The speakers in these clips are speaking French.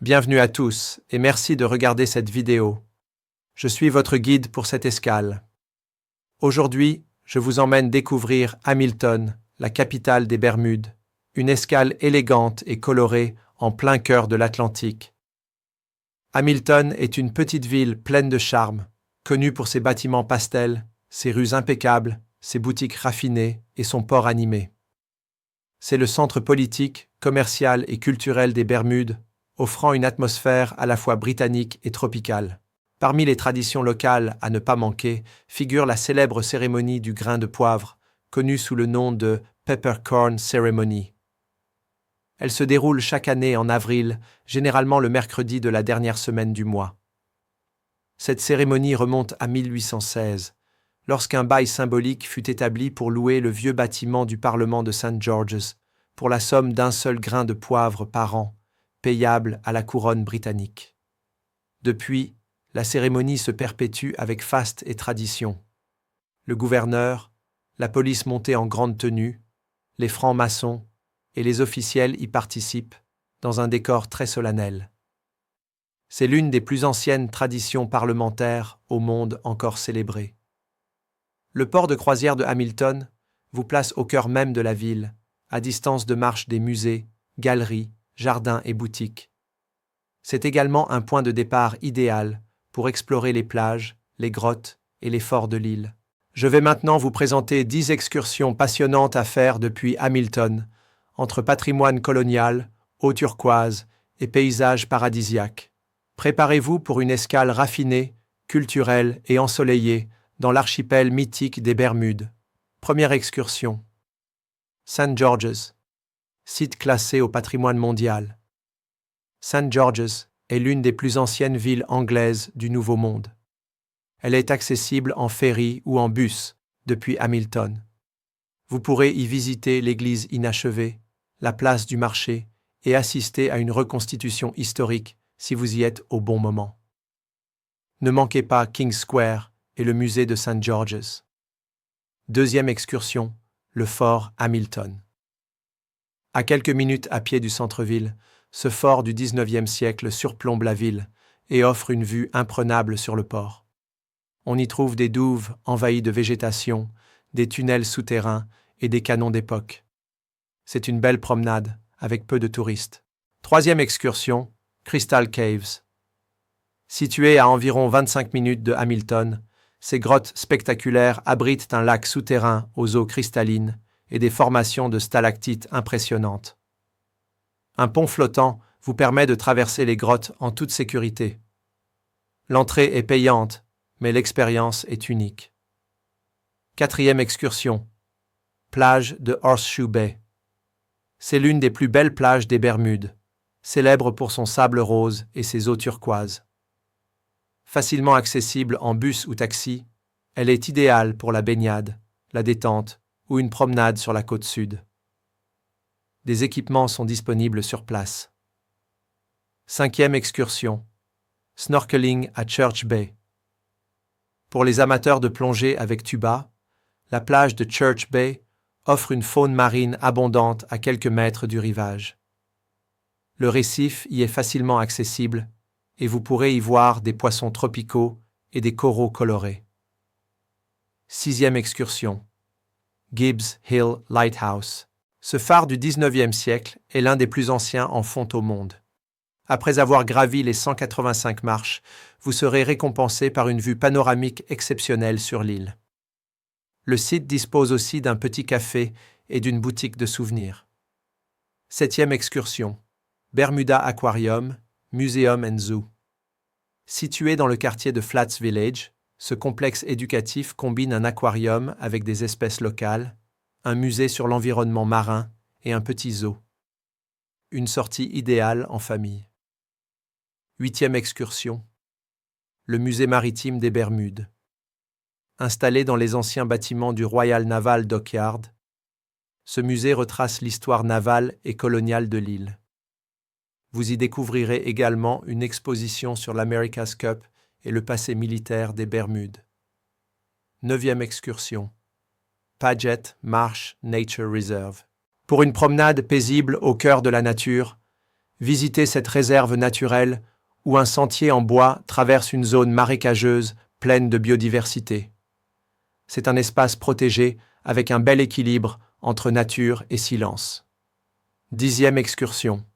Bienvenue à tous et merci de regarder cette vidéo. Je suis votre guide pour cette escale. Aujourd'hui, je vous emmène découvrir Hamilton, la capitale des Bermudes, une escale élégante et colorée en plein cœur de l'Atlantique. Hamilton est une petite ville pleine de charme, connue pour ses bâtiments pastels, ses rues impeccables, ses boutiques raffinées et son port animé. C'est le centre politique, commercial et culturel des Bermudes, offrant une atmosphère à la fois britannique et tropicale. Parmi les traditions locales à ne pas manquer figure la célèbre cérémonie du grain de poivre, connue sous le nom de Peppercorn Ceremony. Elle se déroule chaque année en avril, généralement le mercredi de la dernière semaine du mois. Cette cérémonie remonte à 1816, lorsqu'un bail symbolique fut établi pour louer le vieux bâtiment du Parlement de St. George's pour la somme d'un seul grain de poivre par an, payable à la couronne britannique. Depuis, la cérémonie se perpétue avec faste et tradition. Le gouverneur, la police montée en grande tenue, les francs-maçons et les officiels y participent, dans un décor très solennel. C'est l'une des plus anciennes traditions parlementaires au monde encore célébrée. Le port de croisière de Hamilton vous place au cœur même de la ville, à distance de marche des musées, galeries, jardins et boutiques. C'est également un point de départ idéal pour explorer les plages, les grottes et les forts de l'île. Je vais maintenant vous présenter 10 excursions passionnantes à faire depuis Hamilton, entre patrimoine colonial, eau turquoise et paysages paradisiaques. Préparez-vous pour une escale raffinée, culturelle et ensoleillée dans l'archipel mythique des Bermudes. Première excursion. St. George's, site classé au patrimoine mondial. St. George's est l'une des plus anciennes villes anglaises du Nouveau Monde. Elle est accessible en ferry ou en bus depuis Hamilton. Vous pourrez y visiter l'église inachevée, la place du marché et assister à une reconstitution historique si vous y êtes au bon moment. Ne manquez pas King's Square et le musée de St. George's. Deuxième excursion, le fort Hamilton. À quelques minutes à pied du centre-ville, ce fort du XIXe siècle surplombe la ville et offre une vue imprenable sur le port. On y trouve des douves envahies de végétation, des tunnels souterrains et des canons d'époque. C'est une belle promenade, avec peu de touristes. Troisième excursion, Crystal Caves. Située à environ 25 minutes de Hamilton, ces grottes spectaculaires abritent un lac souterrain aux eaux cristallines et des formations de stalactites impressionnantes. Un pont flottant vous permet de traverser les grottes en toute sécurité. L'entrée est payante, mais l'expérience est unique. Quatrième excursion. Plage de Horseshoe Bay. C'est l'une des plus belles plages des Bermudes, célèbre pour son sable rose et ses eaux turquoises. Facilement accessible en bus ou taxi, elle est idéale pour la baignade, la détente ou une promenade sur la côte sud. Des équipements sont disponibles sur place. Cinquième excursion. Snorkeling à Church Bay. Pour les amateurs de plongée avec tuba, la plage de Church Bay offre une faune marine abondante à quelques mètres du rivage. Le récif y est facilement accessible et vous pourrez y voir des poissons tropicaux et des coraux colorés. Sixième excursion. Gibbs Hill Lighthouse. Ce phare du XIXe siècle est l'un des plus anciens en fonte au monde. Après avoir gravi les 185 marches, vous serez récompensé par une vue panoramique exceptionnelle sur l'île. Le site dispose aussi d'un petit café et d'une boutique de souvenirs. Septième excursion. Bermuda Aquarium, Museum and Zoo. Situé dans le quartier de Flats Village, ce complexe éducatif combine un aquarium avec des espèces locales, un musée sur l'environnement marin et un petit zoo. Une sortie idéale en famille. Huitième excursion. Le musée maritime des Bermudes. Installé dans les anciens bâtiments du Royal Naval Dockyard, ce musée retrace l'histoire navale et coloniale de l'île. Vous y découvrirez également une exposition sur l'America's Cup et le passé militaire des Bermudes. Neuvième excursion. Paget Marsh Nature Reserve. Pour une promenade paisible au cœur de la nature, Visitez cette réserve naturelle où un sentier en bois traverse une zone marécageuse pleine de biodiversité. C'est un espace protégé avec un bel équilibre entre nature et silence. 10e excursion.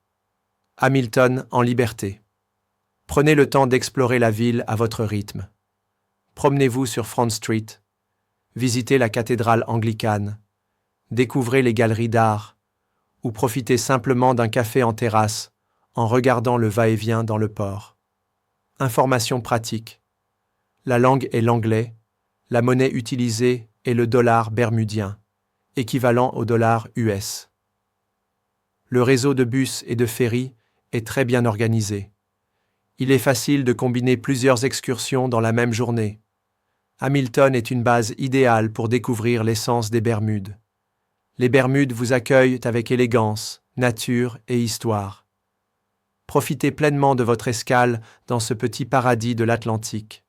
Hamilton en liberté. Prenez le temps d'explorer la ville à votre rythme. Promenez-vous sur Front Street. Visitez la cathédrale anglicane. Découvrez les galeries d'art. Ou profitez simplement d'un café en terrasse en regardant le va-et-vient dans le port. Informations pratiques. La langue est l'anglais. La monnaie utilisée est le dollar bermudien, équivalent au dollar US. Le réseau de bus et de ferries est très bien organisé. Il est facile de combiner plusieurs excursions dans la même journée. Hamilton est une base idéale pour découvrir l'essence des Bermudes. Les Bermudes vous accueillent avec élégance, nature et histoire. Profitez pleinement de votre escale dans ce petit paradis de l'Atlantique.